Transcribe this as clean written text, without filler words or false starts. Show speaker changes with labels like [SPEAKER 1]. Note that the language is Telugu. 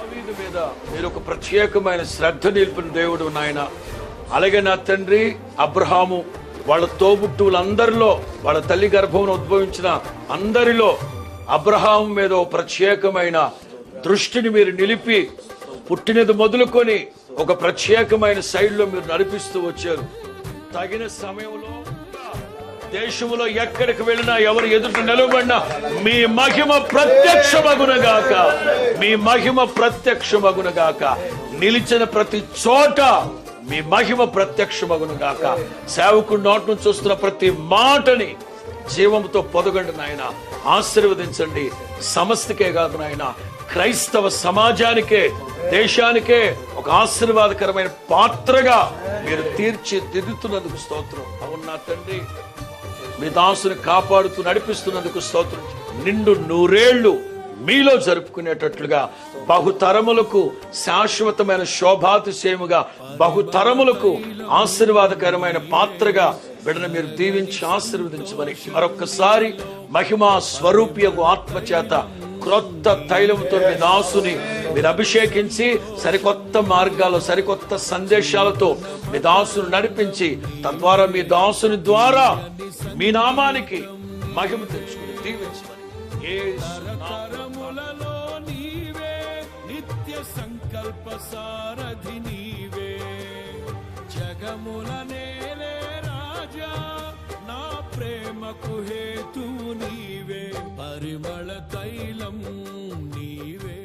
[SPEAKER 1] దావీదు మీద మీరు ఒక ప్రత్యేకమైన శ్రద్ధ నిలిపిన దేవుడు నాయన. అలాగే నా తండ్రి అబ్రహాము వాళ్ళ తోబుట్టువులందరిలో, వాళ్ళ తల్లి గర్భమును ఉద్భవించిన అందరిలో అబ్రహాము మీద ఒక ప్రత్యేకమైన దృష్టిని మీరు నిలిపి పుట్టినది మొదలుకొని ఒక ప్రత్యేకమైన శైలిలో మీరు నడిపిస్తూ వచ్చారు. తగిన సమయంలో దేశంలో ఎక్కడికి వెళ్ళినా, ఎవరు ఎదుట నిలబడినా మీ మహిమ ప్రత్యక్షమగునగాక, మీ మహిమ ప్రత్యక్షమగునగాక. నిలిచిన ప్రతి చోట మీ మహిమ ప్రత్యక్షమగునగాక. సేవకుడు నోటి నుంచి వస్తున్న ప్రతి మాటని జీవంతో పొదగండి నాయన. ఆశీర్వదించండి. సమస్తకే కాదు నాయన, క్రైస్తవ సమాజానికే, దేశానికే ఒక ఆశీర్వాదకరమైన పాత్రగా మీరు తీర్చిదిద్దుతున్నందుకు స్తోత్రం. అవును నా తండ్రి, మీ దాసుని కాపాడుతూ నడిపిస్తున్నందుకు స్తోత్రం. నిండు నూరేళ్లు మీలో జరుపుకునేటట్లుగా, బహుతరములకు శాశ్వతమైన శోభాతిశయముగా, బహుతరములకు ఆశీర్వాదకరమైన పాత్రగా బిడ్డను మీరు దీవించి ఆశీర్వదించమని మరొక్కసారి మహిమా స్వరూపియకు ఆత్మచేత క్రొత్త తైలముతో మీ దాసుని మీరు అభిషేకించి సరికొత్త మార్గాల్లో, సరికొత్త సందేశాలతో మీ దాసుని నడిపించి, తద్వారా మీ దాసుని ద్వారా మీ నామానికి మహిమ తెచ్చుకుని దీవించమని
[SPEAKER 2] తరములలో నీవే, నిత్య సంకల్ప సారథి నీవే, జగముల నేలే రాజా, నా ప్రేమకు హేతువు నీవే, పరిమళ తైలం నీవే.